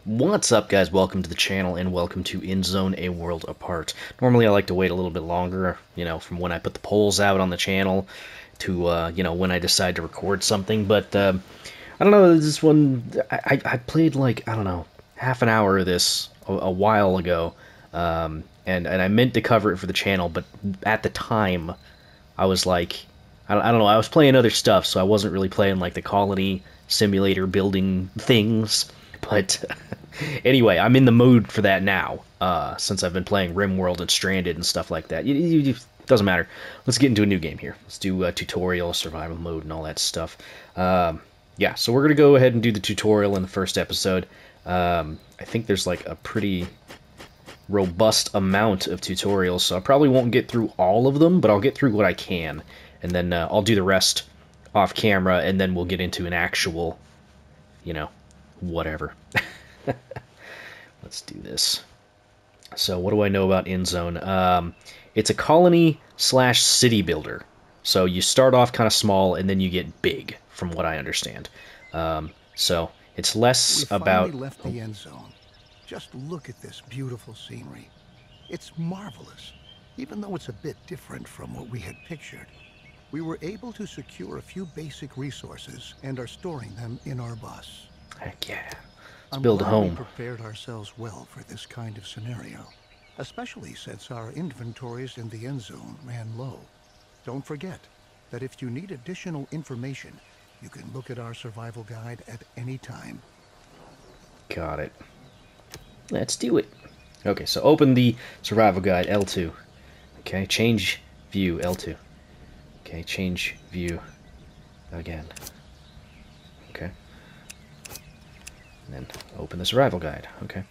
What's up, guys? Welcome to the channel and welcome to Endzone A World Apart. Normally I like to wait a little bit longer, from when I put the polls out on the channel to, when I decide to record something, but I don't know, this one, I played like, I don't know, half an hour of this a while ago, and I meant to cover it for the channel, but at the time, I was like, I don't know, I was playing other stuff, so I wasn't really playing like the colony simulator building things, but anyway, I'm in the mood for that now, since I've been playing RimWorld and Stranded and stuff like that. Doesn't matter. Let's get into a new game here. Let's do tutorial, survival mode, and all that stuff. Yeah, so we're going to go ahead and do the tutorial in the first episode. I think there's like a pretty robust amount of tutorials, so I probably won't get through all of them, but I'll get through what I can. And then I'll do the rest off camera, and then we'll get into an actual, whatever. Let's do this. So what do I know about Endzone? It's a colony slash city builder. So you start off kind of small and then you get big, from what I understand. So it's less about... We finally left the Endzone. Just look at this beautiful scenery. It's marvelous, even though it's a bit different from what we had pictured. We were able to secure a few basic resources and are storing them in our bus. Heck yeah. Let's build a home. We prepared ourselves well for this kind of scenario, especially since our inventories in the Endzone ran low. Don't forget that if you need additional information, you can look at our survival guide at any time. Got it. Let's do it. Okay, so open the survival guide, L2. Okay, change view, L2. Okay, change view again. Okay. And then open the survival guide. Okay.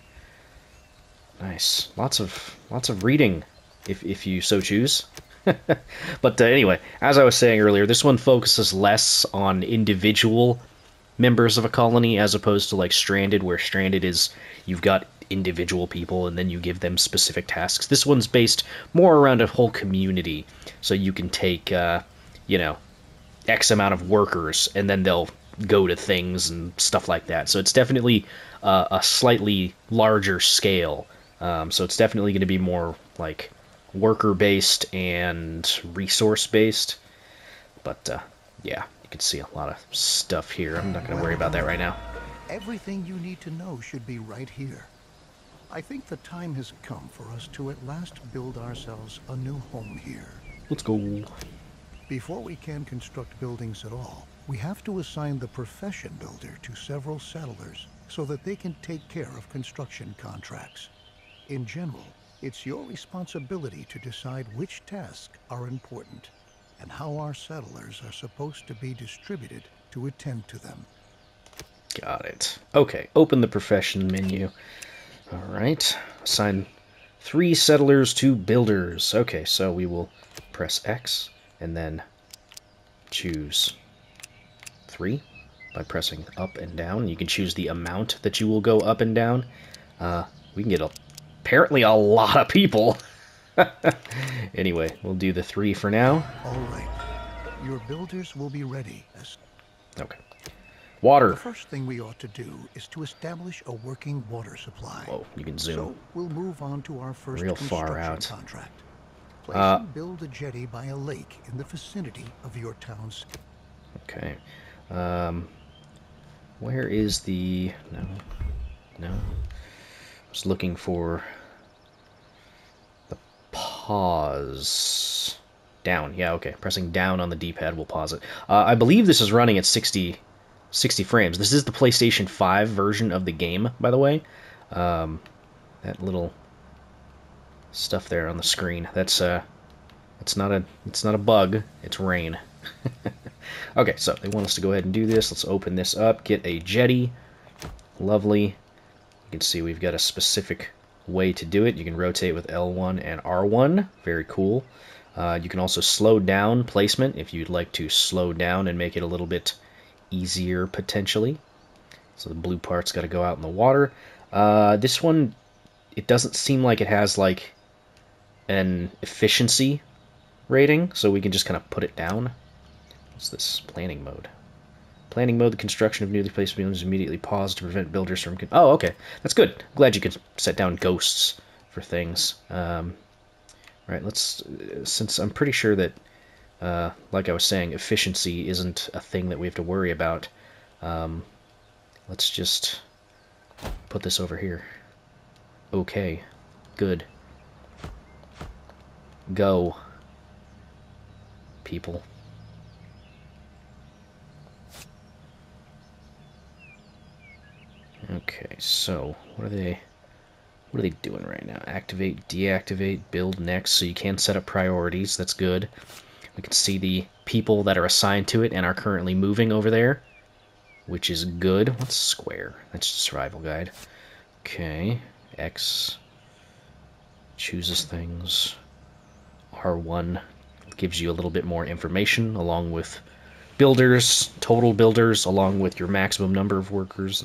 Nice. Lots of reading, if you so choose. But anyway, as I was saying earlier, this one focuses less on individual members of a colony as opposed to like Stranded, where Stranded is you've got individual people and then you give them specific tasks. This one's based more around a whole community, so you can take X amount of workers and then they'll go to things and stuff like that. So it's definitely a slightly larger scale. So it's definitely going to be more like worker-based and resource-based. But yeah, you can see a lot of stuff here. I'm not going to worry about that right now. Everything you need to know should be right here. I think the time has come for us to at last build ourselves a new home here. Let's go. Before we can construct buildings at all, we have to assign the profession builder to several settlers so that they can take care of construction contracts. In general, it's your responsibility to decide which tasks are important and how our settlers are supposed to be distributed to attend to them. Got it. Okay, open the profession menu. Alright, assign 3 settlers to builders. Okay, so we will press X and then choose 3 by pressing up and down. You can choose the amount that you will go up and down. We can get apparently a lot of people. Anyway, we'll do the 3 for now. All right. Your builders will be ready. Okay. Water. The first thing we ought to do is to establish a working water supply. Whoa, you can zoom. So we'll move on to our first real far construction out contract. Place and build a jetty by a lake in the vicinity of your town's. Okay. Where is the... No. I was looking for the pause. Down. Yeah, okay. Pressing down on the D-pad will pause it. I believe this is running at 60 frames. This is the PlayStation 5 version of the game, by the way. That little stuff there on the screen. It's not a bug. It's rain. Okay, so they want us to go ahead and do this. Let's open this up. Get a jetty. Lovely. You can see we've got a specific way to do it. You can rotate with L1 and R1. Very cool. You can also slow down placement if you'd like to slow down and make it a little bit easier potentially. So the blue part's got to go out in the water. This one, it doesn't seem like it has like an efficiency rating, so we can just kind of put it down. What's this? Planning mode. Planning mode, the construction of newly placed buildings immediately paused to prevent builders from... Oh, okay. That's good. Glad you could set down ghosts for things. Right, let's... Since I'm pretty sure that, like I was saying, efficiency isn't a thing that we have to worry about, let's just put this over here. Okay. Good. Go. People. Okay, so what are they doing right now? Activate, deactivate, build next, so you can set up priorities. That's good. We can see the people that are assigned to it and are currently moving over there, which is good. What's square? That's survival guide. Okay, X chooses things. R1 gives you a little bit more information, along with builders, total builders, along with your maximum number of workers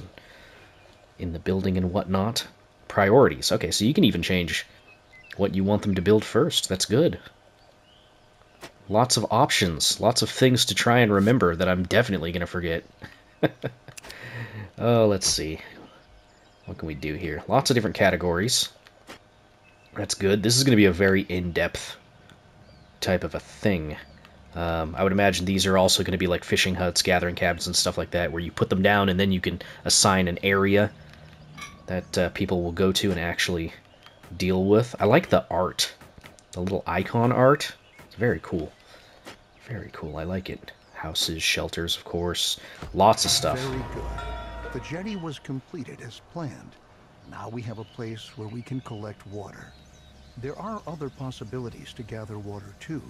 in the building and whatnot. Priorities. Okay, so you can even change what you want them to build first. That's good. Lots of options. Lots of things to try and remember that I'm definitely going to forget. Oh, let's see. What can we do here? Lots of different categories. That's good. This is going to be a very in-depth type of a thing. I would imagine these are also going to be like fishing huts, gathering cabins, and stuff like that, where you put them down and then you can assign an area that people will go to and actually deal with. I like the art. The little icon art. It's very cool. Very cool. I like it. Houses, shelters, of course. Lots of stuff. Very good. The jetty was completed as planned. Now we have a place where we can collect water. There are other possibilities to gather water too,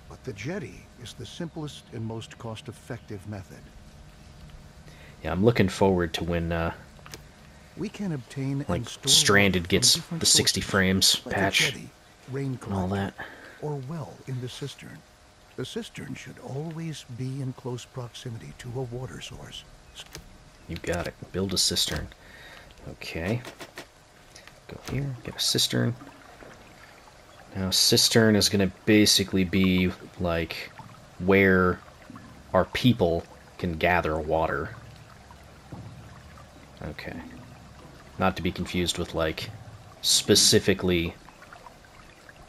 but the jetty is the simplest and most cost-effective method. Yeah, I'm looking forward to when we can obtain like Stranded gets the 60 frames patch rain and all that. Or well in the cistern. The cistern should always be in close proximity to a water source. You got it. Build a cistern. Okay. Go here, get a cistern. Now, cistern is going to basically be like where our people can gather water. Okay. Not to be confused with like specifically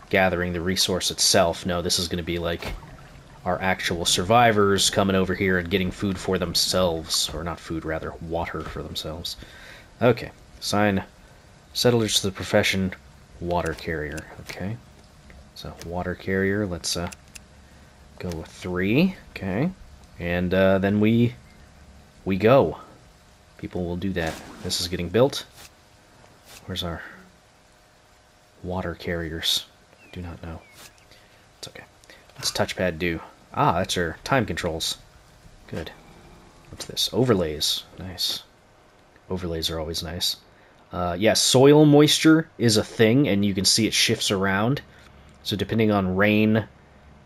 gathering the resource itself. No, this is going to be like our actual survivors coming over here and getting food for themselves. Or not food, rather, water for themselves. Okay. Assign settlers to the profession water carrier. Okay. So, water carrier, let's go with 3. Okay. And then we go. People will do that. This is getting built. Where's our water carriers? I do not know. It's okay. What's touchpad do? Ah, that's our time controls. Good. What's this? Overlays. Nice. Overlays are always nice. Yeah, soil moisture is a thing, and you can see it shifts around. So depending on rain,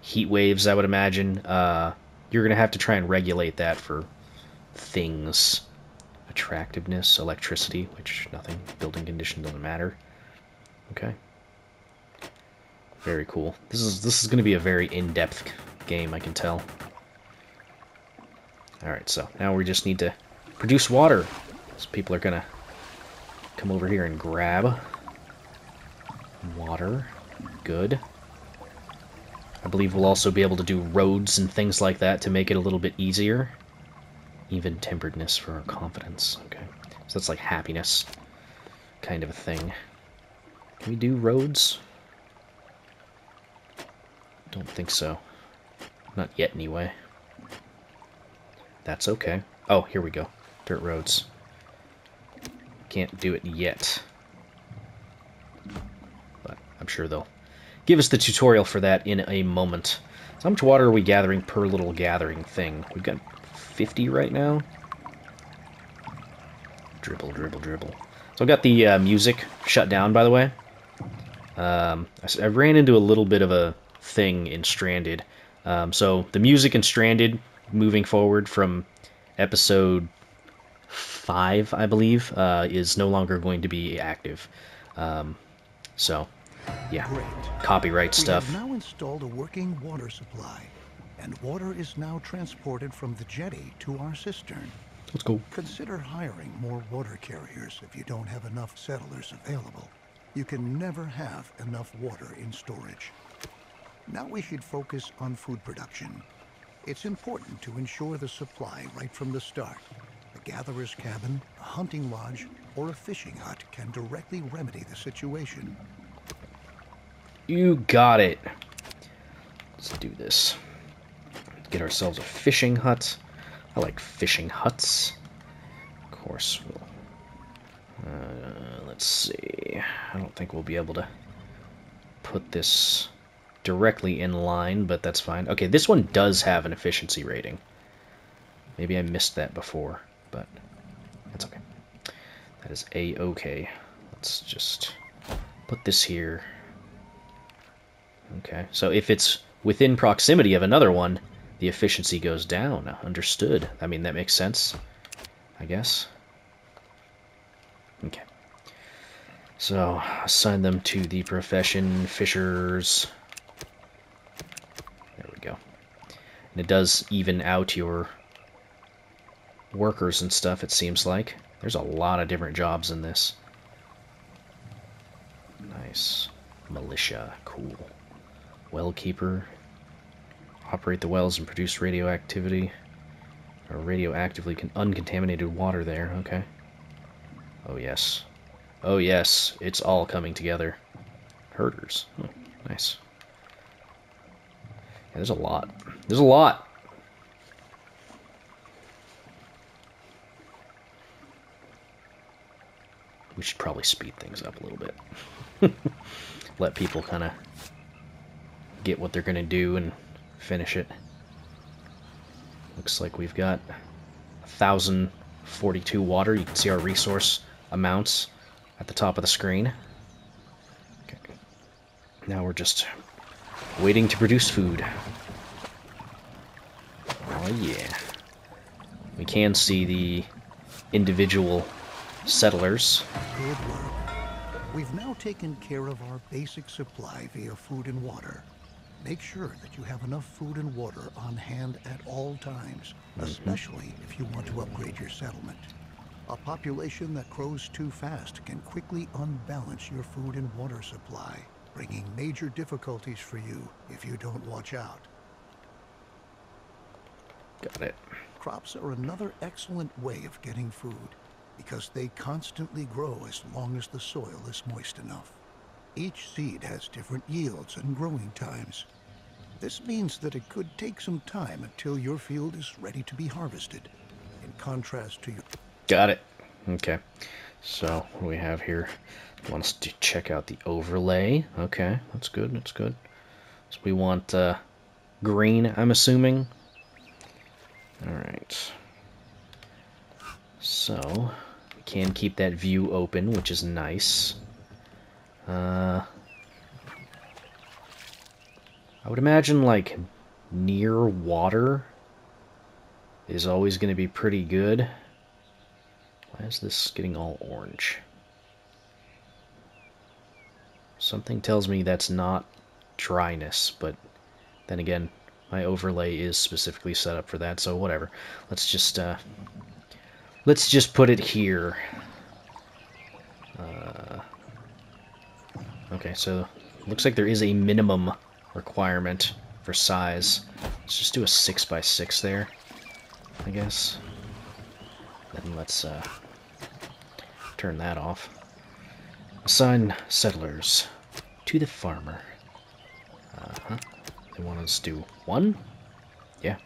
heat waves, I would imagine, you're going to have to try and regulate that for things. Attractiveness, electricity, which nothing. Building condition doesn't matter. Okay. Very cool. This is going to be a very in-depth game, I can tell. Alright, so now we just need to produce water. So people are going to come over here and grab water. Good. I believe we'll also be able to do roads and things like that to make it a little bit easier. Even-temperedness for our confidence. Okay. So that's like happiness kind of a thing. Can we do roads? Don't think so. Not yet, anyway. That's okay. Oh, here we go. Dirt roads. Can't do it yet. But I'm sure they'll give us the tutorial for that in a moment. So how much water are we gathering per little gathering thing? We've got 50 right now. Dribble, dribble, dribble. So I've got the music shut down, by the way. I ran into a little bit of a thing in Stranded. So the music in Stranded, moving forward from episode 5, I believe, is no longer going to be active. So, yeah, Great. copyright stuff. We have now installed a working water supply. and water is now transported from the jetty to our cistern. Let's go. Consider hiring more water carriers if you don't have enough settlers available. You can never have enough water in storage. Now we should focus on food production. It's important to ensure the supply right from the start. A gatherer's cabin, a hunting lodge, or a fishing hut can directly remedy the situation. You got it. Let's do this. Get ourselves a fishing hut. I like fishing huts. Of course, let's see. I don't think we'll be able to put this directly in line, but that's fine. Okay, this one does have an efficiency rating. Maybe I missed that before, but that's okay. That is A-okay. Let's just put this here. Okay, so if it's within proximity of another one, the efficiency goes down. Understood. I mean, that makes sense, I guess. Okay. So, assign them to the profession fishers. There we go. And it does even out your workers and stuff, it seems like. There's a lot of different jobs in this. Nice. Militia. Cool. Well keeper. Operate the wells and produce radioactivity. Or radioactively uncontaminated water there. Okay. Oh, yes. Oh, yes. It's all coming together. Herders. Oh, nice. Yeah, there's a lot. There's a lot. We should probably speed things up a little bit. Let people kind of get what they're going to do and finish it. Looks like we've got 1,042 water. You can see our resource amounts at the top of the screen. Okay. Now we're just waiting to produce food. Oh yeah. We can see the individual settlers. Good work. We've now taken care of our basic supply via food and water. Make sure that you have enough food and water on hand at all times, especially if you want to upgrade your settlement. A population that grows too fast can quickly unbalance your food and water supply, bringing major difficulties for you if you don't watch out. Got it. Crops are another excellent way of getting food, because they constantly grow as long as the soil is moist enough. Each seed has different yields and growing times. This means that it could take some time until your field is ready to be harvested, in contrast to your... Got it. Okay. So, what do we have here? Want us to check out the overlay. Okay, that's good, that's good. So we want green, I'm assuming. Alright. So, we can keep that view open, which is nice. I would imagine, like, near water is always going to be pretty good. Why is this getting all orange? Something tells me that's not dryness, but then again, my overlay is specifically set up for that, so whatever. Let's just put it here. Okay, so looks like there is a minimum requirement for size. Let's just do a 6x6 there, I guess. Then let's turn that off. Assign settlers to the farmer. They want us to do 1? Yeah.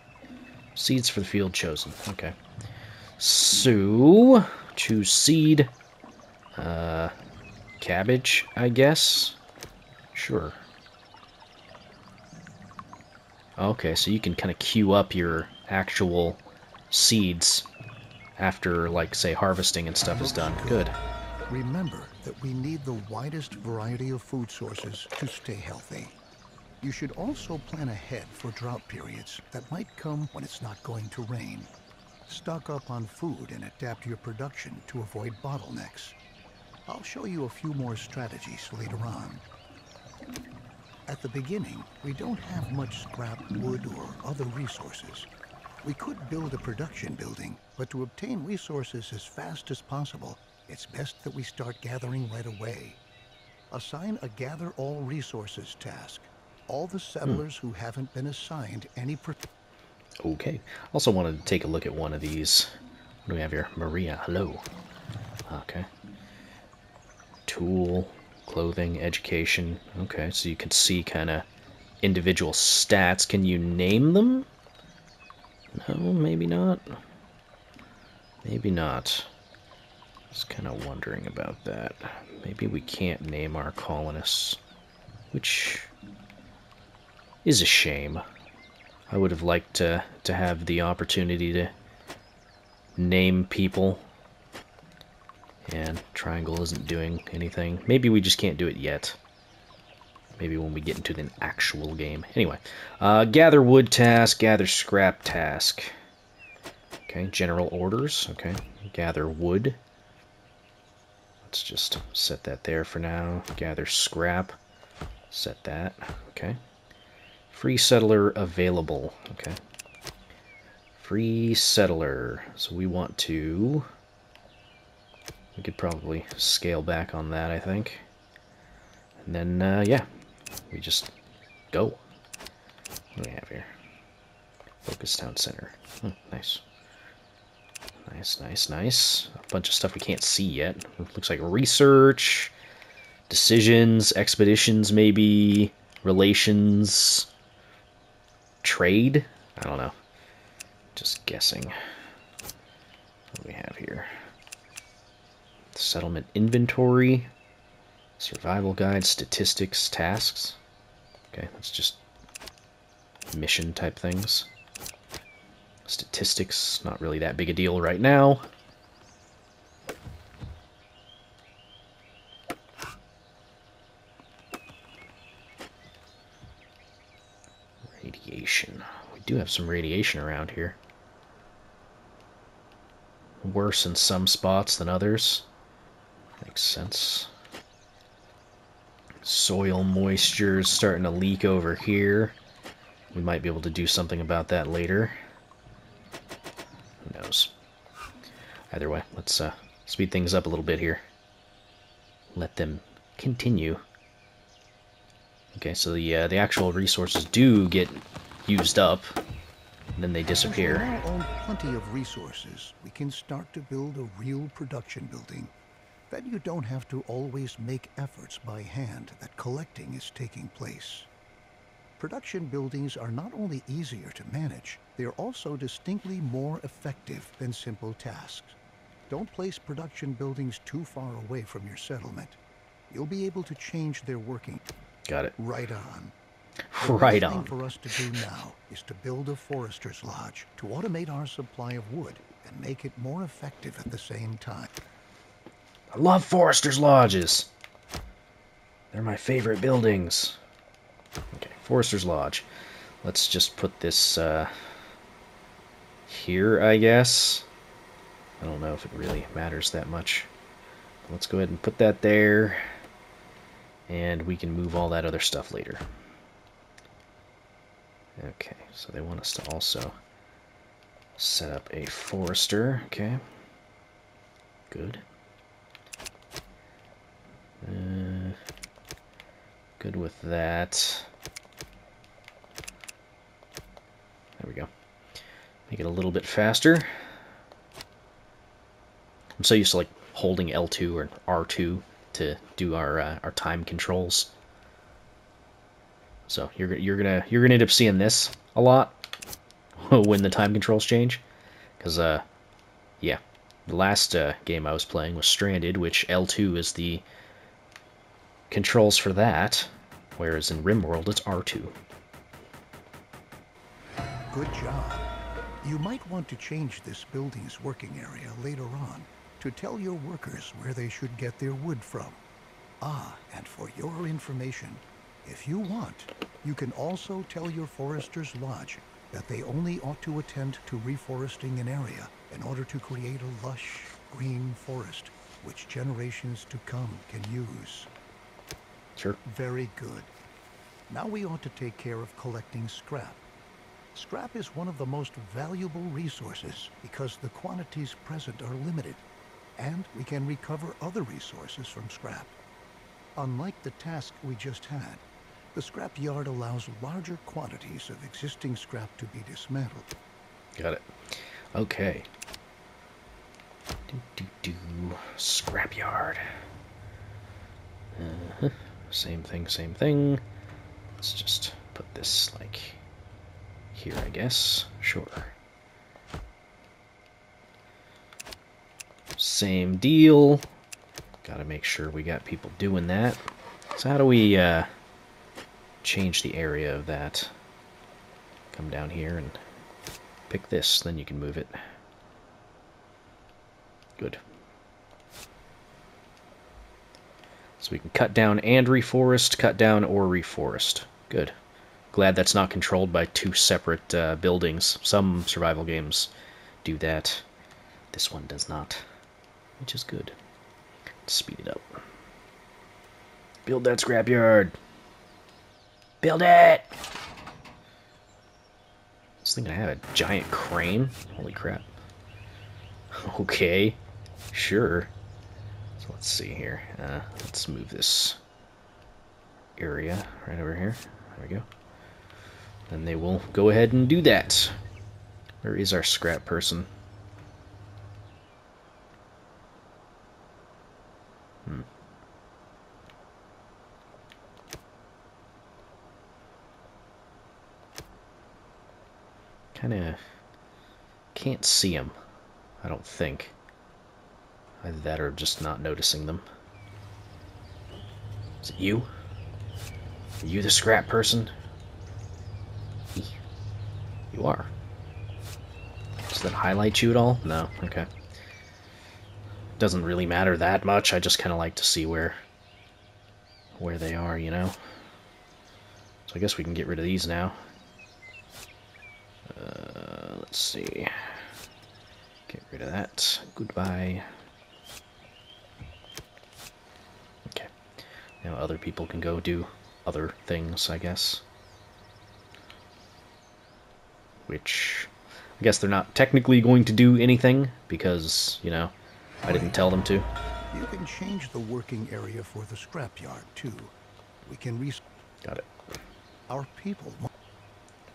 Seeds for the field chosen. Okay. So, choose seed. Cabbage, I guess? Sure. Okay, so you can kind of queue up your actual seeds after, like, say, harvesting and stuff is done. Good. Remember that we need the widest variety of food sources to stay healthy. You should also plan ahead for drought periods that might come when it's not going to rain. Stock up on food and adapt your production to avoid bottlenecks. I'll show you a few more strategies later on. At the beginning, we don't have much scrap wood or other resources. We could build a production building, but to obtain resources as fast as possible, it's best that we start gathering right away. Assign a Gather All Resources task. All the settlers who haven't been assigned any Okay. Also wanted to take a look at one of these. What do we have here? Maria, hello. Okay. Tool, clothing, education. Okay, so you can see kind of individual stats. Can you name them? No, maybe not. Maybe not. Just kind of wondering about that. Maybe we can't name our colonists, which is a shame. I would have liked to have the opportunity to name people, and Triangle isn't doing anything. Maybe we just can't do it yet. Maybe when we get into the actual game. Anyway, gather wood task, gather scrap task. Okay, general orders. Okay, gather wood. Let's just set that there for now. Gather scrap. Set that. Okay. Free settler available. Okay. Free settler. So we want to... We could probably scale back on that, I think. And then, yeah. We just go. What do we have here? Focus Town Center. Nice. Nice, nice, nice. A bunch of stuff we can't see yet. It looks like research, decisions, expeditions maybe, relations, trade? I don't know. Just guessing. What do we have here? Settlement inventory, survival guide, statistics, tasks. Okay, that's just mission type things. Statistics, not really that big a deal right now. Radiation. We do have some radiation around here. Worse in some spots than others. Makes sense. Soil moisture is starting to leak over here. We might be able to do something about that later. Who knows? Either way, let's speed things up a little bit here. Let them continue. Okay, so the actual resources do get used up, and then they disappear. Since we now own plenty of resources, we can start to build a real production building. Then you don't have to always make efforts by hand that collecting is taking place. Production buildings are not only easier to manage, they are also distinctly more effective than simple tasks. Don't place production buildings too far away from your settlement. You'll be able to change their working. Got it. Right on. Right The on. thing for us to do now is to build a forester's lodge to automate our supply of wood and make it more effective at the same time. I love Forester's Lodges. They're my favorite buildings. Okay, Forester's Lodge. Let's just put this here, I guess. I don't know if it really matters that much. Let's go ahead and put that there. And we can move all that other stuff later. Okay, so they want us to also set up a forester. Okay. Good. Good with that. There we go. Make it a little bit faster. I'm so used to like holding L2 or R2 to do our time controls. So you're gonna end up seeing this a lot when the time controls change, because yeah, the last game I was playing was Stranded, which L2 is the controls for that, whereas in RimWorld it's R2. Good job. You might want to change this building's working area later on to tell your workers where they should get their wood from. Ah, and for your information, if you want, you can also tell your Forester's Lodge that they only ought to attend to reforesting an area in order to create a lush, green forest which generations to come can use. Sure. Very good. Now we ought to take care of collecting scrap. Scrap is one of the most valuable resources because the quantities present are limited, and we can recover other resources from scrap. Unlike the task we just had, the scrap yard allows larger quantities of existing scrap to be dismantled. Got it. Okay. Scrapyard. Same thing, same thing. Let's just put this, like, here, I guess. Sure. Same deal. Gotta make sure we got people doing that. So how do we change the area of that? Come down here and pick this, then you can move it. Good. So we can cut down and reforest, cut down or reforest. Good. Glad that's not controlled by two separate buildings. Some survival games do that. This one does not, which is good. Let's speed it up. Build that scrapyard. Build it! I was thinking I had a giant crane. Holy crap. Okay. Sure. So let's see here. Let's move this area right over here. There we go. Then they will go ahead and do that. Where is our scrap person? Kinda can't see him, I don't think. Either that or just not noticing them. Is it you? Are you the scrap person? You are. Does that highlight you at all? No? Okay. Doesn't really matter that much. I just kind of like to see where they are, you know? So I guess we can get rid of these now. Let's see. Get rid of that. Goodbye. Okay. Now other people can go do other things, I guess. Which, I guess they're not technically going to do anything, because, you know, I didn't tell them to. You can change the working area for the scrapyard, too. We can Got it. Our people...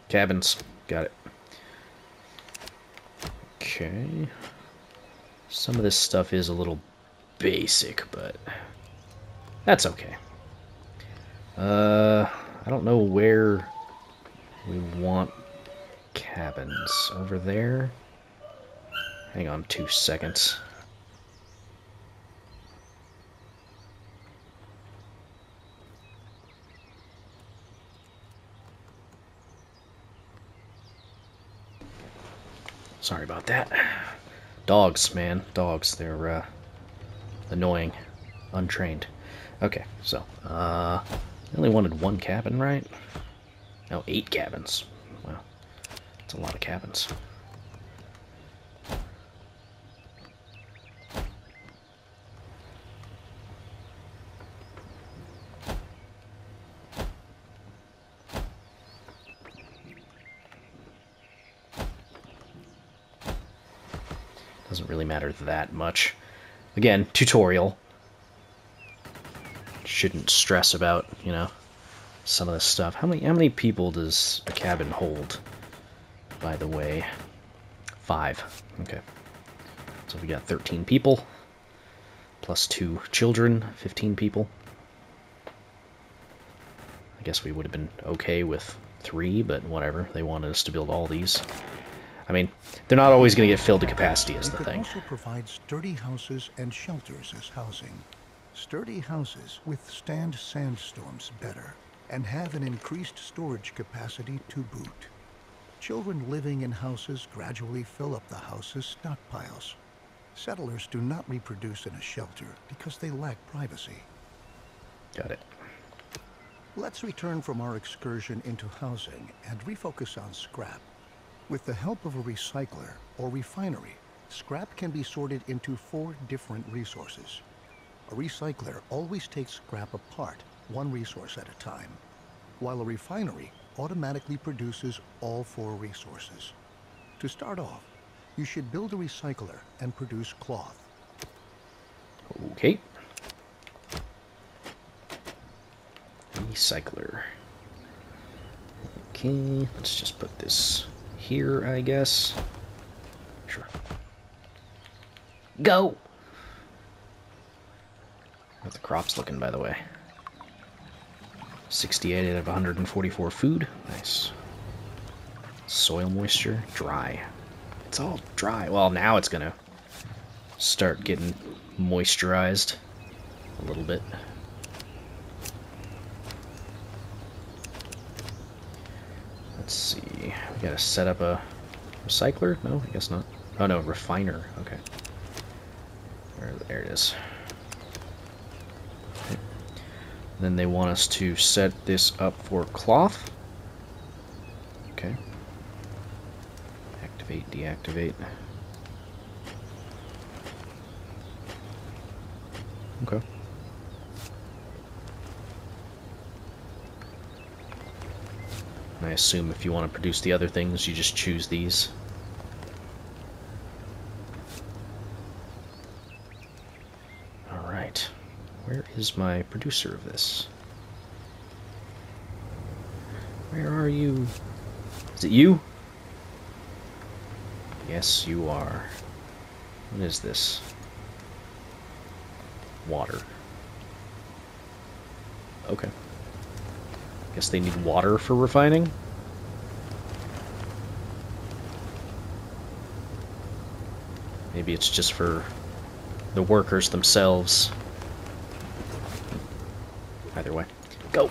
Cabins. Got it. Okay. Some of this stuff is a little basic, but that's okay. I don't know where we want cabins. Over there? Hang on 2 seconds. Sorry about that. Dogs, man. Dogs. They're annoying. Untrained. Okay, so, I only wanted one cabin, right? No, 8 cabins. Wow. That's a lot of cabins. Doesn't really matter that much. Again, tutorial. Shouldn't stress about, you know, some of this stuff. How many people does a cabin hold, by the way? 5. Okay. So we got 13 people, plus 2 children, 15 people. I guess we would have been okay with 3, but whatever. They wanted us to build all these. I mean, they're not always going to get filled to capacity is the thing. We could also provide sturdy houses and shelters as housing. Sturdy houses withstand sandstorms better and have an increased storage capacity to boot. Children living in houses gradually fill up the house's stockpiles. Settlers do not reproduce in a shelter because they lack privacy. Got it. Let's return from our excursion into housing and refocus on scrap. With the help of a recycler or refinery, scrap can be sorted into 4 different resources. A recycler always takes scrap apart, one resource at a time. while a refinery automatically produces all four resources. To start off, you should build a recycler and produce cloth. Okay. Recycler. Okay, let's just put this here, I guess. Sure. Go! How's the crops looking, by the way? 68 out of 144 food. Nice. Soil moisture, dry. It's all dry. Well, now it's gonna start getting moisturized a little bit. Let's see. We gotta set up a recycler? No, I guess not. Oh no, refiner. Okay. There it is. Okay. Then they want us to set this up for cloth. Okay. Activate, deactivate. Okay. I assume if you want to produce the other things, you just choose these. Alright. Where is my producer of this? Where are you? Is it you? Yes, you are. What is this? Water. Okay. Guess they need water for refining? Maybe it's just for the workers themselves. Either way. Go!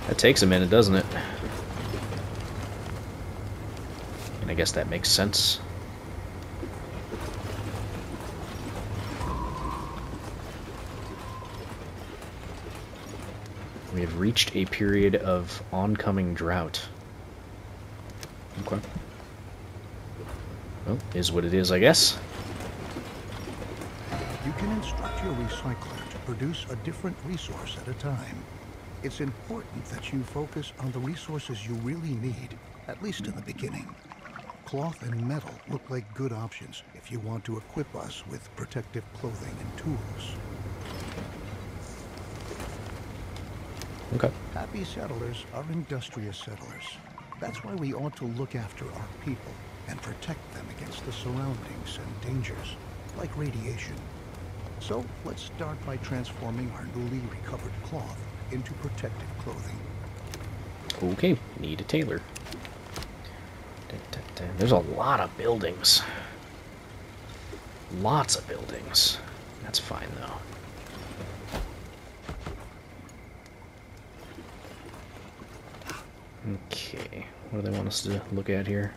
That takes a minute, doesn't it? And I guess that makes sense. We have reached a period of oncoming drought. Okay. Well, is what it is, I guess. You can instruct your recycler to produce a different resource at a time. It's important that you focus on the resources you really need, at least in the beginning. Cloth and metal look like good options if you want to equip us with protective clothing and tools. Okay. Happy settlers are industrious settlers. That's why we ought to look after our people and protect them against the surroundings and dangers, like radiation. So let's start by transforming our newly recovered cloth into protective clothing. Okay, need a tailor. There's a lot of buildings. Lots of buildings. That's fine, though. Okay, what do they want us to look at here?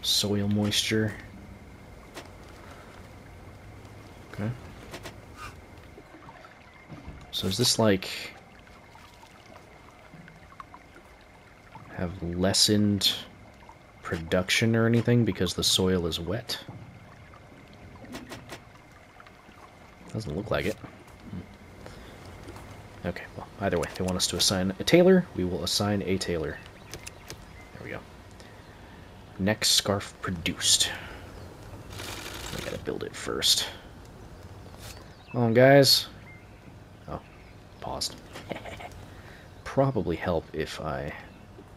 Soil moisture. Okay. So is this like have lessened production or anything because the soil is wet? Doesn't look like it. Okay, well, either way, they want us to assign a tailor. We will assign a tailor. There we go. Next scarf produced. We gotta build it first. Come on, guys. Oh, paused. Probably help if I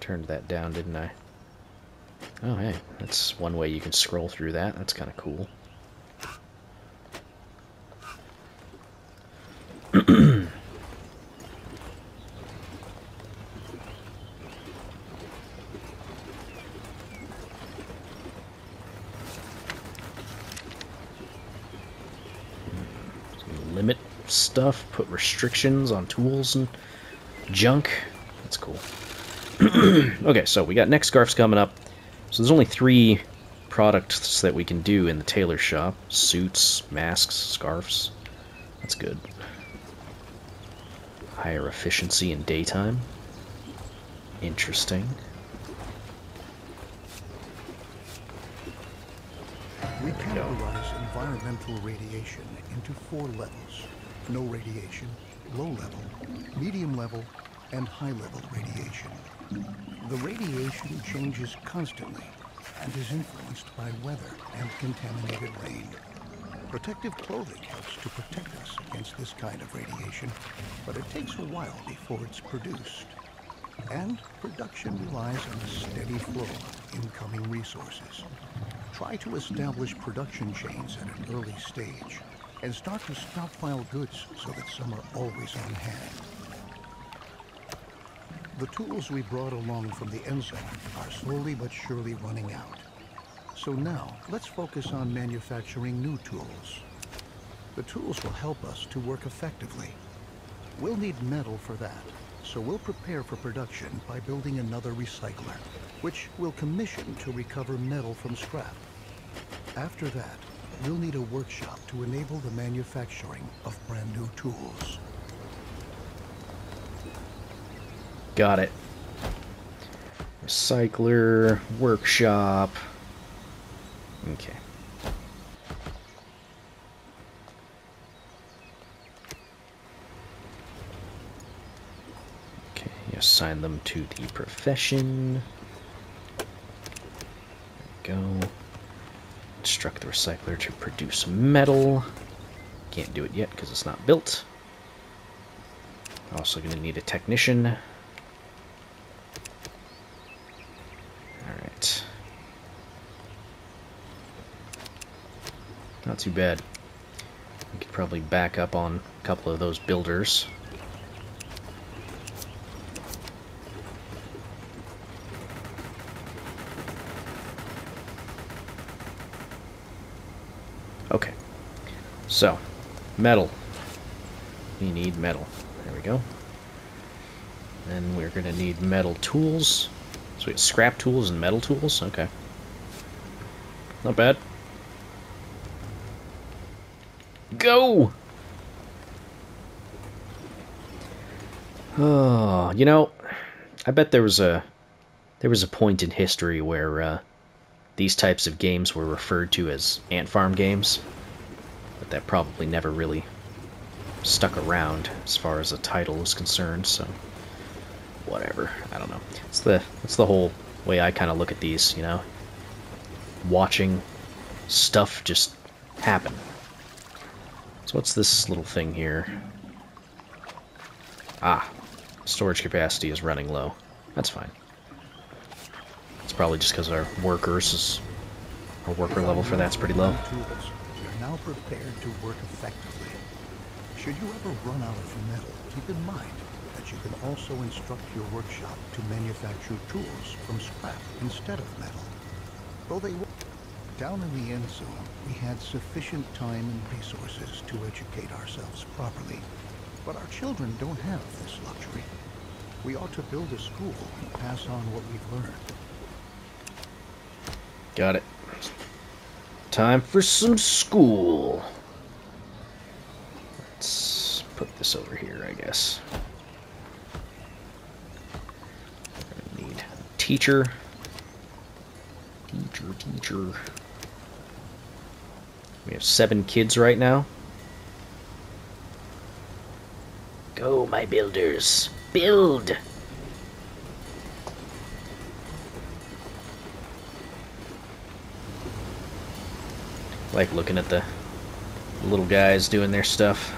turned that down, didn't I? Oh, hey, that's one way you can scroll through that. That's kind of cool. Limit stuff, put restrictions on tools and junk. That's cool. Okay, so we got neck scarves coming up. So there's only 3 products that we can do in the tailor shop. Suits, masks, scarves. That's good. Higher efficiency in daytime. Interesting. We There we go. categorize environmental radiation into 4 levels: no radiation, low level, medium level, and high level radiation. The radiation changes constantly and is influenced by weather and contaminated rain. Protective clothing helps to protect us against this kind of radiation, but it takes a while before it's produced. And production relies on a steady flow of incoming resources. Try to establish production chains at an early stage and start to stockpile goods so that some are always on hand. The tools we brought along from the Endzone are slowly but surely running out. So now, let's focus on manufacturing new tools. The tools will help us to work effectively. We'll need metal for that, so we'll prepare for production by building another recycler, which we'll commission to recover metal from scrap. After that, we'll need a workshop to enable the manufacturing of brand new tools. Got it. Recycler, workshop. Okay. Okay, assign them to the profession. There we go. Instruct the recycler to produce metal. Can't do it yet because it's not built. Also going to need a technician. Alright. Not too bad. We could probably back up on a couple of those builders. Okay. So, metal. We need metal. There we go. And we're going to need metal tools. So we have scrap tools and metal tools? Okay. Not bad. Go! Oh, you know, I bet there was a point in history where these types of games were referred to as ant farm games, but that probably never really stuck around as far as a title is concerned, so whatever. I don't know. It's the whole way I kind of look at these, you know, watching stuff just happen. So what's this little thing here? Ah, storage capacity is running low. That's fine. It's probably just because our worker level for that's pretty low. You're now prepared to work effectively. Should you ever run out of metal, keep in mind that you can also instruct your workshop to manufacture tools from scrap instead of metal. Though they were down in the Endzone, we had sufficient time and resources to educate ourselves properly. But our children don't have this luxury. We ought to build a school and pass on what we've learned. Got it. Time for some school. Let's put this over here, I guess. We're gonna need a teacher. Teacher. We have 7 kids right now. Go, my builders. Build! Like looking at the little guys doing their stuff.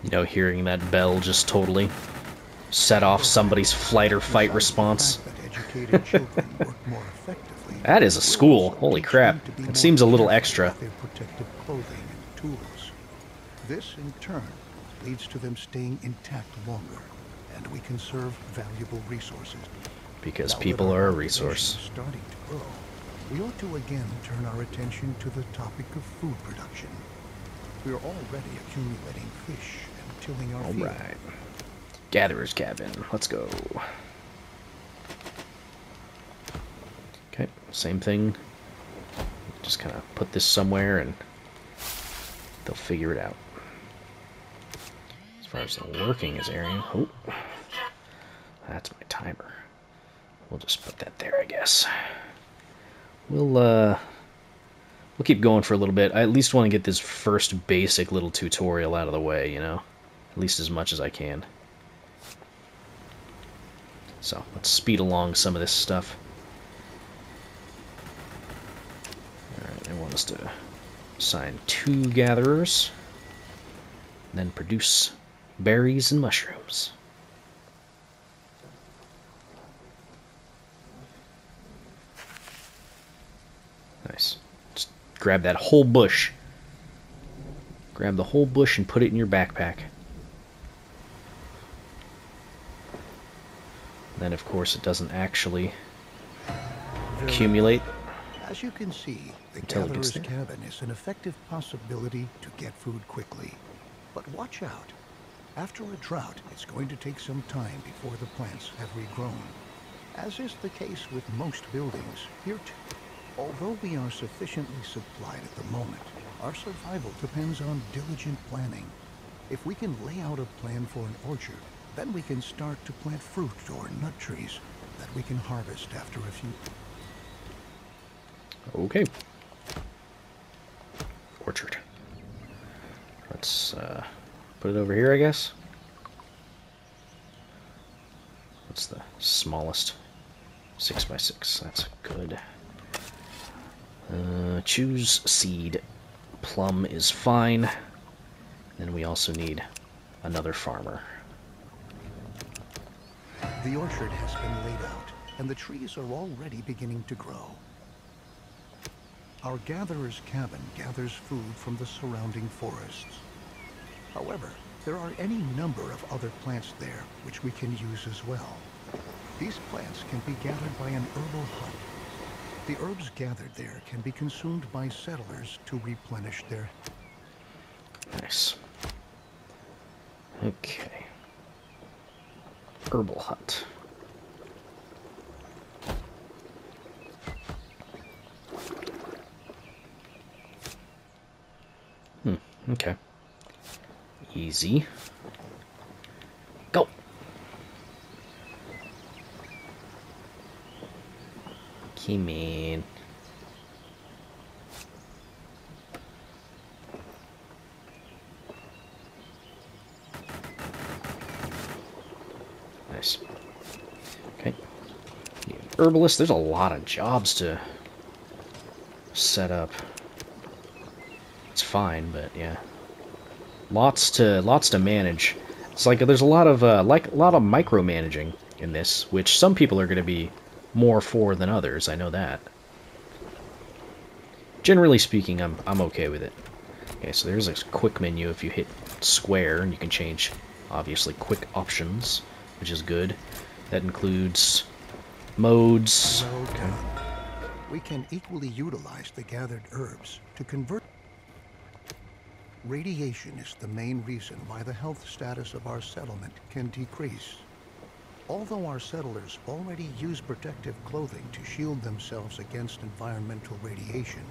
You know, hearing that bell just totally set off somebody's flight or fight response. That is a school. Holy crap. It seems a little extra. Protective clothing and tools. This, in turn, leads to them staying intact longer, and we conserve valuable resources. Because people are a resource. Starting to grow, we ought to again turn our attention to the topic of food production. We are already accumulating fish and tilling our field. Alright. Gatherer's cabin. Let's go. Okay, same thing Just kind of put this somewhere and they'll figure it out. As far as the working is area, oh, that's my timer. We'll just put that there, I guess. We'll keep going for a little bit. I at least want to get this first basic little tutorial out of the way, you know? At least as much as I can. So, let's speed along some of this stuff. Alright, they want us to assign 2 gatherers. And then produce berries and mushrooms. Nice. Just grab that whole bush. Grab the whole bush and put it in your backpack. Then, of course, it doesn't actually accumulate. As you can see, the gatherer's cabin is an effective possibility to get food quickly. But watch out. After a drought, it's going to take some time before the plants have regrown. As is the case with most buildings, here too. Although we are sufficiently supplied at the moment, our survival depends on diligent planning. If we can lay out a plan for an orchard, then we can start to plant fruit or nut trees that we can harvest after a few. Okay. Orchard. Let's put it over here, I guess. What's the smallest? 6x6. That's good. Choose seed. Plum is fine. Then we also need another farmer. The orchard has been laid out, and the trees are already beginning to grow. Our gatherer's cabin gathers food from the surrounding forests. However, there are any number of other plants there which we can use as well. These plants can be gathered by an herbal hut. The herbs gathered there can be consumed by settlers to replenish their... Nice. Okay. Herbal hut. Okay. Easy. Go! Come in. Nice. Okay. Herbalist, there's a lot of jobs to set up. It's fine, but yeah. Lots to manage. It's like there's a lot of micromanaging in this, which some people are going to be more for than others. I know that. Generally speaking, I'm okay with it. Okay, so there's a quick menu if you hit square, and you can change, obviously, quick options, which is good. That includes modes. Okay. We can equally utilize the gathered herbs to convert. Radiation is the main reason why the health status of our settlement can decrease. Although our settlers already use protective clothing to shield themselves against environmental radiation,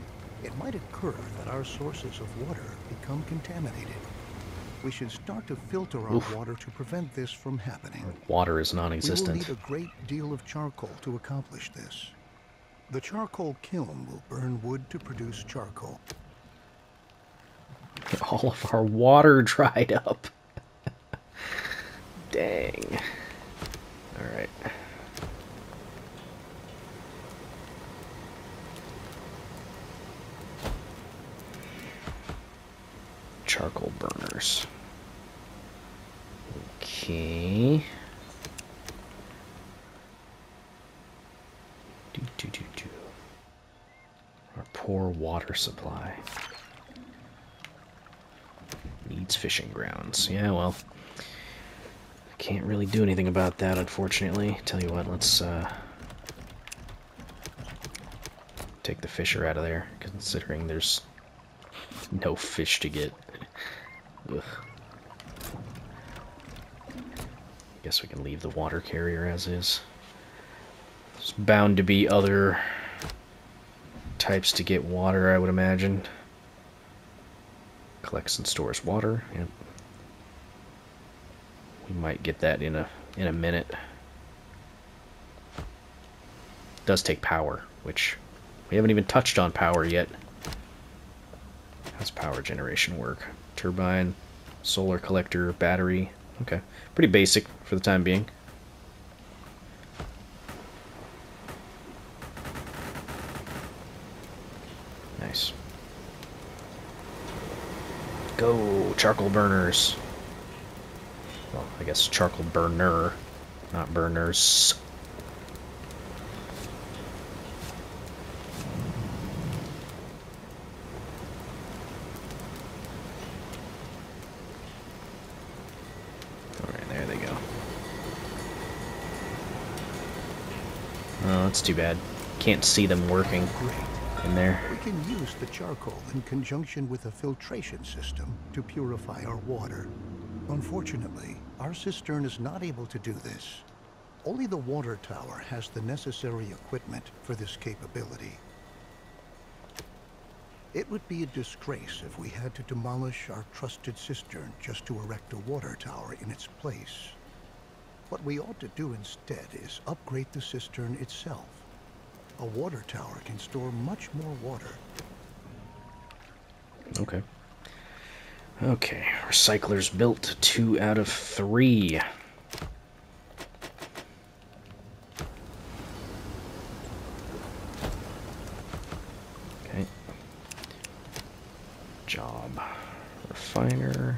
it might occur that our sources of water become contaminated. We should start to filter our water to prevent this from happening. Water is non-existent. We will need a great deal of charcoal to accomplish this. The charcoal kiln will burn wood to produce charcoal. All of our water dried up. Dang. Alright. Charcoal burners. Okay. Our poor water supply. Needs fishing grounds. Yeah, well, can't really do anything about that, unfortunately. Tell you what, let's take the fisher out of there, considering there's no fish to get. Ugh. Guess we can leave the water carrier as is. There's bound to be other types to get water, I would imagine. Collects and stores water. Yep. We might get that in a minute. It does take power, which we haven't even touched on power yet. How's power generation work? Turbine, solar collector, battery. Okay, pretty basic for the time being. Nice. Go, charcoal burners. Well, I guess charcoal burner, not burners. Alright, there they go. Oh, that's too bad. Can't see them working in there. We can use the charcoal in conjunction with a filtration system to purify our water. Unfortunately, our cistern is not able to do this. Only the water tower has the necessary equipment for this capability. It would be a disgrace if we had to demolish our trusted cistern just to erect a water tower in its place. What we ought to do instead is upgrade the cistern itself. A water tower can store much more water. Okay. Okay, recyclers built 2 out of 3. Okay. Job. Refiner.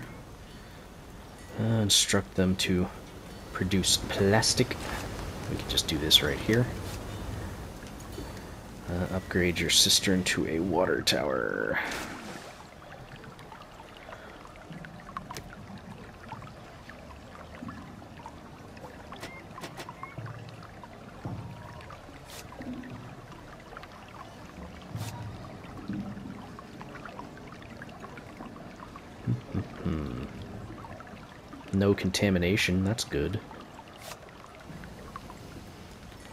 Instruct them to produce plastic. We can just do this right here. Upgrade your cistern to a water tower. No contamination, that's good.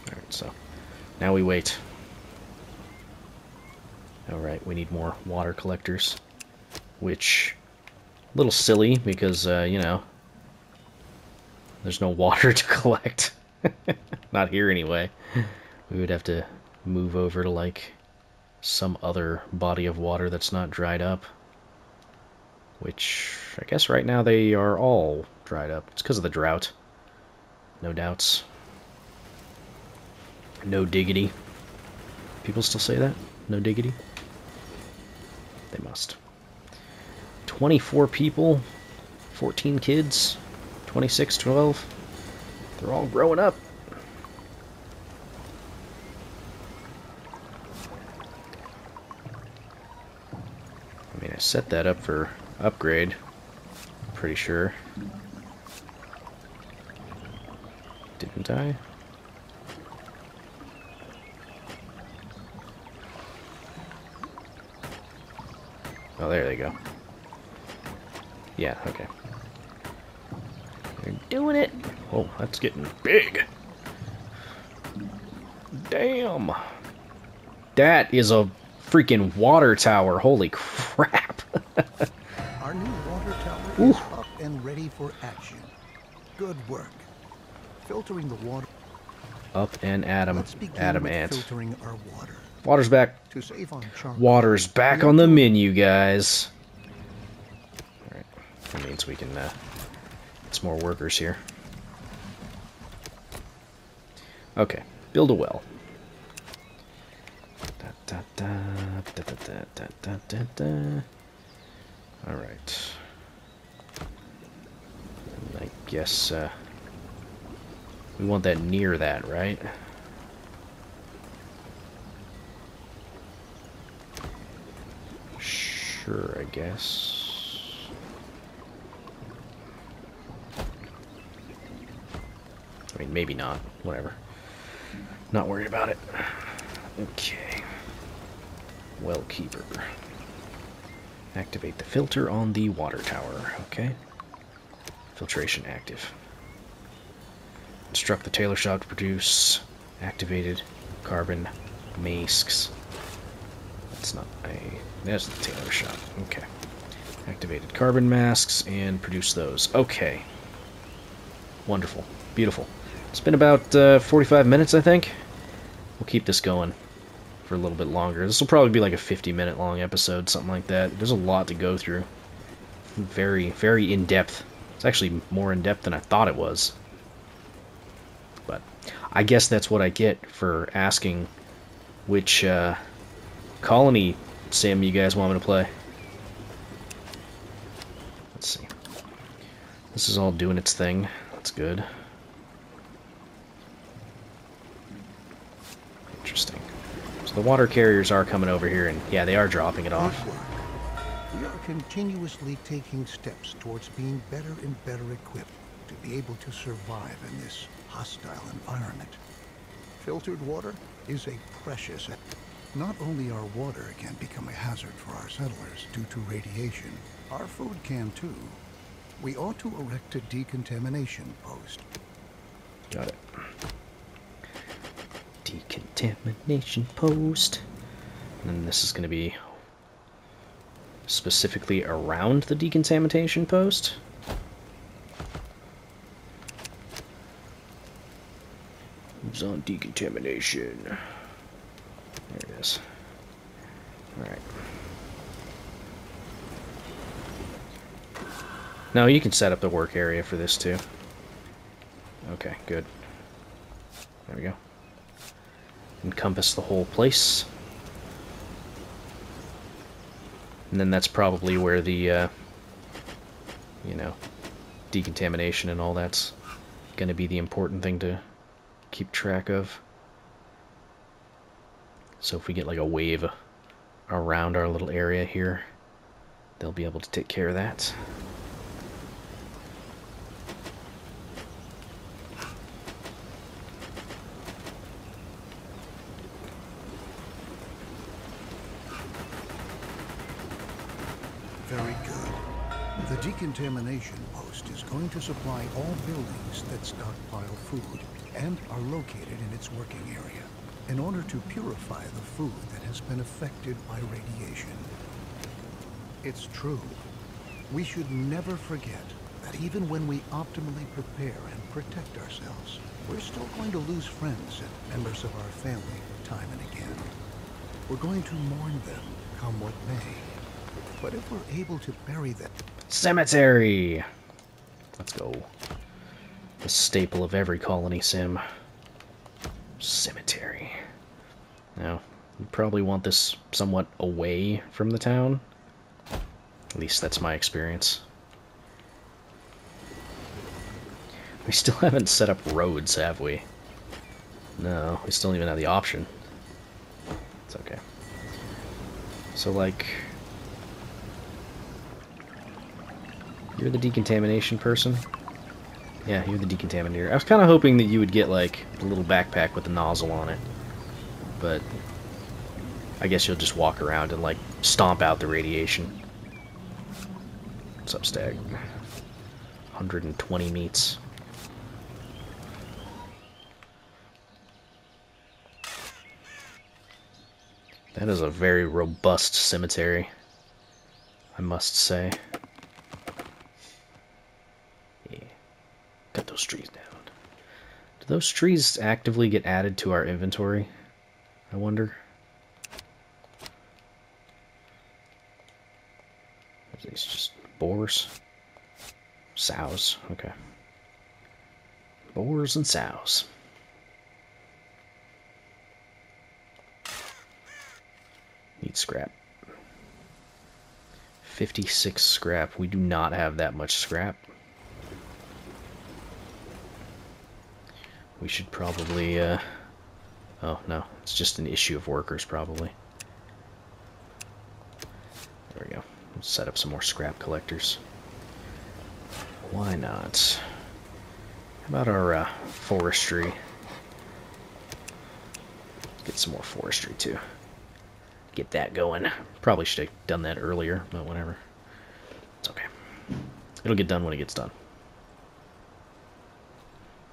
Alright, so now we wait. Alright, we need more water collectors. Which, a little silly because, you know, there's no water to collect. Not here anyway. We would have to move over to, like, some other body of water that's not dried up. Which, I guess right now they are all dried up. It's because of the drought. No doubts. No diggity. People still say that? No diggity? They must. 24 people, 14 kids, 26, 12. They're all growing up. I mean, I set that up for upgrade, pretty sure. Didn't I? Oh, there they go. Yeah, okay. They're doing it! Oh, that's getting big! Damn! That is a freaking water tower, holy crap! Our new water tower is up and ready for action. Good work. Filtering the water. Up and Adam. Let's begin Adam with Ant. filtering our water. Water's back. To save on charcoal. Water's back on the menu, guys. Alright. That means we can get some more workers here. Okay. Build a well. Alright. I guess we want that near that, right? Sure, I guess. I mean, maybe not. Whatever. Not worried about it. Okay. Well keeper. Activate the filter on the water tower. Okay. Filtration active. Instruct the tailor shop to produce activated carbon masks. That's not a... That's the tailor shop. Okay. Activated carbon masks and produce those. Okay. Wonderful. Beautiful. It's been about 45 minutes, I think. We'll keep this going for a little bit longer. This will probably be like a 50-minute long episode, something like that. There's a lot to go through. Very, very in-depth. It's actually more in-depth than I thought it was. But I guess that's what I get for asking which colony sim you guys want me to play. Let's see. This is all doing its thing. That's good. Interesting. So the water carriers are coming over here, and yeah, they are dropping it off. We are continuously taking steps towards being better and better equipped to be able to survive in this hostile environment. Filtered water is a precious... Not only our water can become a hazard for our settlers due to radiation, our food can too. We ought to erect a decontamination post. Got it. Decontamination post. And then this is going to be specifically around the decontamination post. Who's on decontamination? There it is. Alright. Now you can set up the work area for this too. Okay, good. There we go. Encompass the whole place. And then that's probably where the, you know, decontamination and all that's going to be the important thing to keep track of. So if we get like a wave around our little area here, they'll be able to take care of that. Very good. The decontamination post is going to supply all buildings that stockpile food and are located in its working area in order to purify the food that has been affected by radiation. It's true. We should never forget that even when we optimally prepare and protect ourselves, we're still going to lose friends and members of our family time and again. We're going to mourn them, come what may. But if we're able to bury them... Cemetery! Let's go. The staple of every colony sim. Cemetery. Now, you probably want this somewhat away from the town. At least that's my experience. We still haven't set up roads, have we? No, we still don't even have the option. It's okay. So, like... You're the decontamination person? Yeah, you're the decontaminator. I was kind of hoping that you would get, like, a little backpack with a nozzle on it. But I guess you'll just walk around and, like, stomp out the radiation. What's up, Stag? 120 meats. That is a very robust cemetery, I must say. Yeah. Cut those trees down. Do those trees actively get added to our inventory? I wonder. Are these just boars? Sows. Okay. Boars and sows. Need scrap. 56 scrap. We do not have that much scrap. We should probably, oh, no. It's just an issue of workers, probably. There we go. Let's set up some more scrap collectors. Why not? How about our, forestry? Get some more forestry, too. Get that going. Probably should have done that earlier, but whatever. It's okay. It'll get done when it gets done.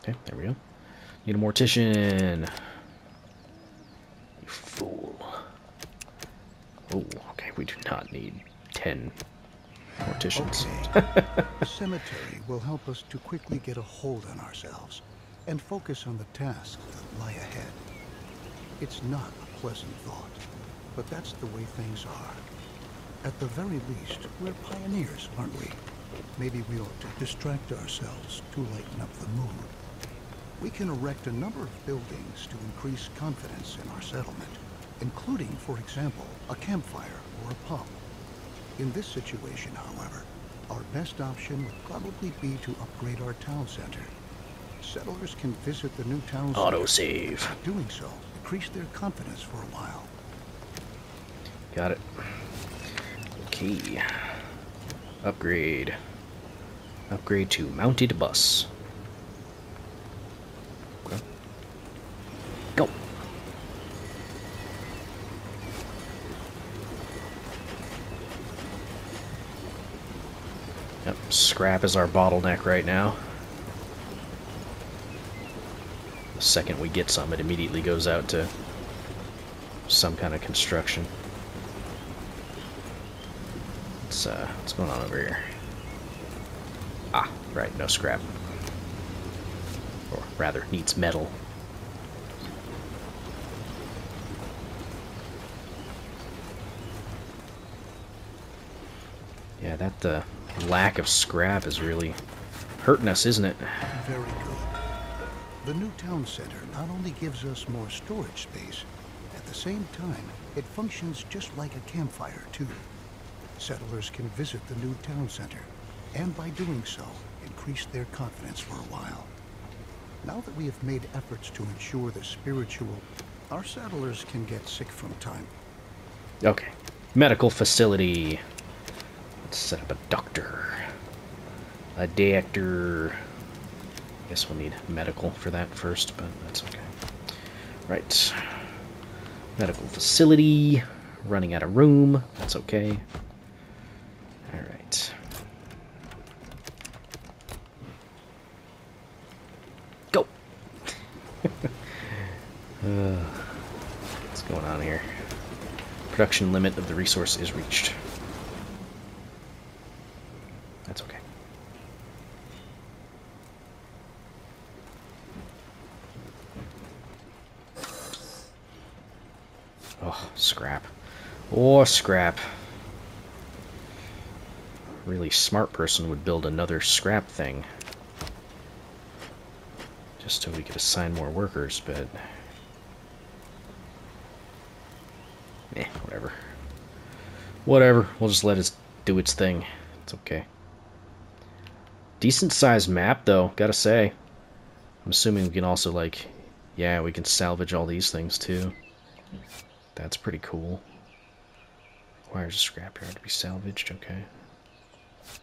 Okay, there we go. Need a mortician. You fool. Oh, okay, we do not need 10 morticians. Okay. The cemetery will help us to quickly get a hold on ourselves and focus on the tasks that lie ahead. It's not a pleasant thought, but that's the way things are. At the very least, we're pioneers, aren't we? Maybe we ought to distract ourselves to lighten up the mood. We can erect a number of buildings to increase confidence in our settlement, including, for example, a campfire or a pub. In this situation, however, our best option would probably be to upgrade our town center. Settlers can visit the new town center. Autosave. By doing so, increase their confidence for a while. Got it. Okay. Upgrade. Upgrade to mounted bus. Okay. Go. Yep, scrap is our bottleneck right now. The second we get some, it immediately goes out to some kind of construction. What's going on over here? Ah, right, no scrap. Or rather, needs metal. Yeah, that lack of scrap is really hurting us, isn't it? Very good. The new town center not only gives us more storage space, at the same time, it functions just like a campfire, too. Settlers can visit the new town center, and by doing so, increase their confidence for a while. Now that we have made efforts to ensure the spiritual, our settlers can get sick from time. Okay. Medical facility. Let's set up a doctor. A doctor. Guess we'll need medical for that first, but that's okay. Right. Medical facility. Running out of room. That's okay. Alright. Go! What's going on here? Production limit of the resource is reached. That's okay. Oh, scrap. Oh, scrap. A really smart person would build another scrap thing. Just so we could assign more workers, but... whatever. Whatever, we'll just let it do its thing. It's okay. Decent sized map, though, gotta say. I'm assuming we can also, like... Yeah, we can salvage all these things, too. That's pretty cool. Requires a scrapyard to be salvaged, okay.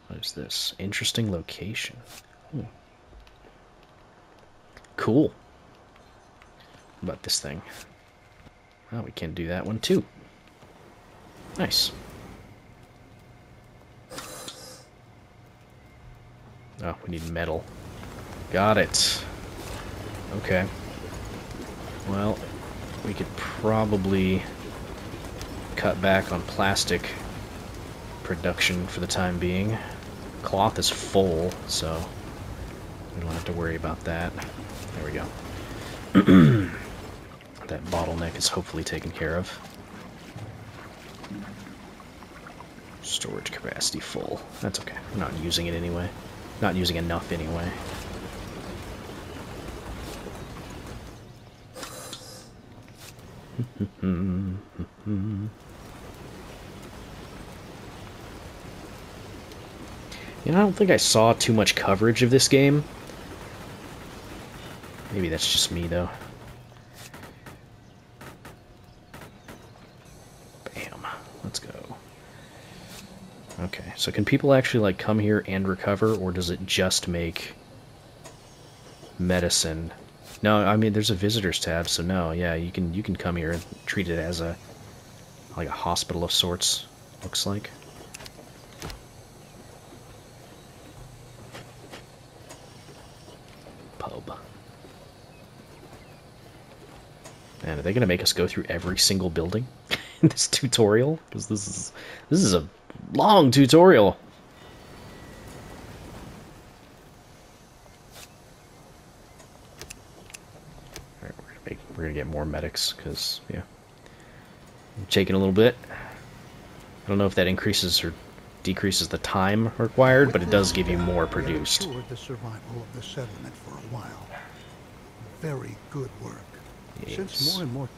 What is this? Interesting location. Hmm. Cool. What about this thing? Oh, we can do that one too. Nice. Oh, we need metal. Got it. Okay. Well, we could probably cut back on plastic production for the time being. Cloth is full, so we don't have to worry about that. There we go. That bottleneck is hopefully taken care of. Storage capacity full. That's okay. We're not using it anyway. Not using enough anyway. You know, I don't think I saw too much coverage of this game. Maybe that's just me, though. Bam. Let's go. Okay, so can people actually, like, come here and recover, or does it just make medicine? No, I mean, there's a visitors tab, so no, yeah, you can come here and treat it as a, like, a hospital of sorts, looks like. Pub. Man, are they gonna make us go through every single building? in this tutorial, because this is a long tutorial. All right, we're gonna get more medics because yeah, I'm taking a little bit. I don't know if that increases or decreases the time required, but it does give you more produced. Ensured the survival of the settlement for a while. Very good work. Yes. Since more and more...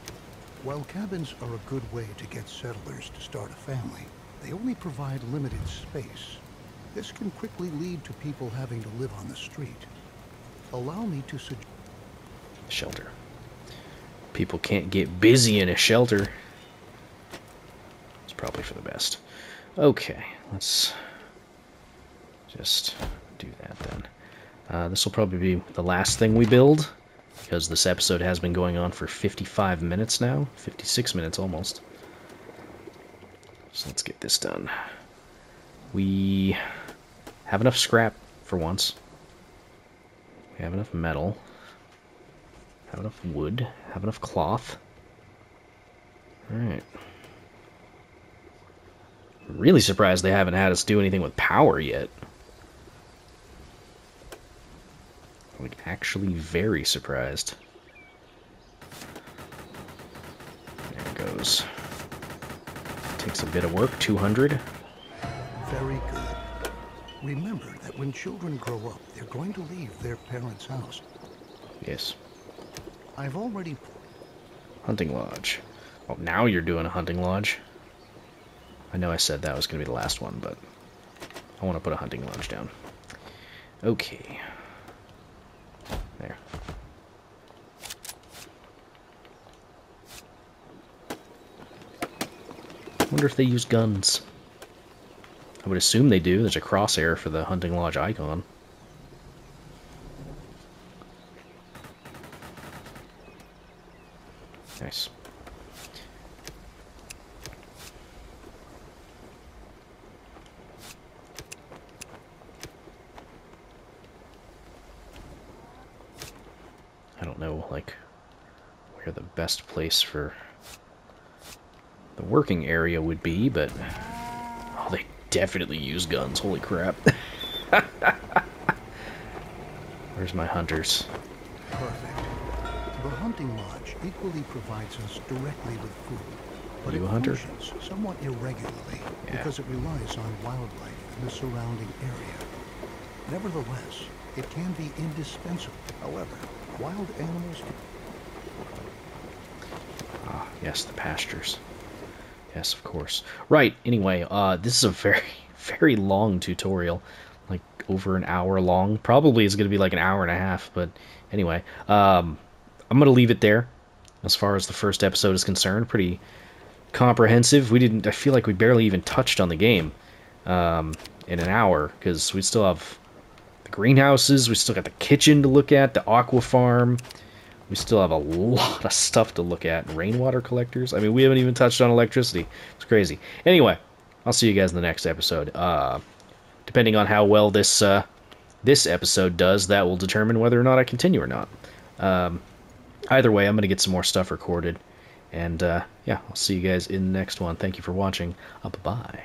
While cabins are a good way to get settlers to start a family, they only provide limited space. This can quickly lead to people having to live on the street. Allow me to suggest... Shelter. People can't get busy in a shelter. It's probably for the best. Okay, let's just do that then. This will probably be the last thing we build, because this episode has been going on for 55 minutes now. 56 minutes almost. So let's get this done. We have enough scrap for once. We have enough metal. Have enough wood. Have enough cloth. Alright. Really surprised they haven't had us do anything with power yet. Like, actually very surprised. There it goes. Takes a bit of work, 200. Very good. Remember that when children grow up, they're going to leave their parents' house. Yes. I've already... Hunting lodge. Oh, now you're doing a hunting lodge. I know I said that was going to be the last one, but I want to put a hunting lodge down. Okay. There. Wonder if they use guns. I would assume they do. There's a crosshair for the hunting lodge icon. Nice. I don't know, like, where the best place for the working area would be, but... Oh, they definitely use guns. Holy crap. Where's my hunters? Perfect. The hunting lodge equally provides us directly with food, but You it a hunter? functions somewhat irregularly because it relies on wildlife in the surrounding area. Nevertheless, it can be indispensable. However, wild animals can... Ah, yes, the pastures. Yes, of course. Right, anyway, this is a very, very long tutorial. Like, over an hour long. Probably it's going to be like an hour and a half, but anyway. I'm going to leave it there, as far as the first episode is concerned. Pretty comprehensive. I feel like we barely even touched on the game in an hour, because we still have the greenhouses, we still got the kitchen to look at, the aqua farm. We still have a lot of stuff to look at. Rainwater collectors. I mean, we haven't even touched on electricity. It's crazy. Anyway, I'll see you guys in the next episode. Depending on how well this episode does, that will determine whether or not I continue or not. Either way, I'm going to get some more stuff recorded. And, yeah, I'll see you guys in the next one. Thank you for watching. Bye-bye.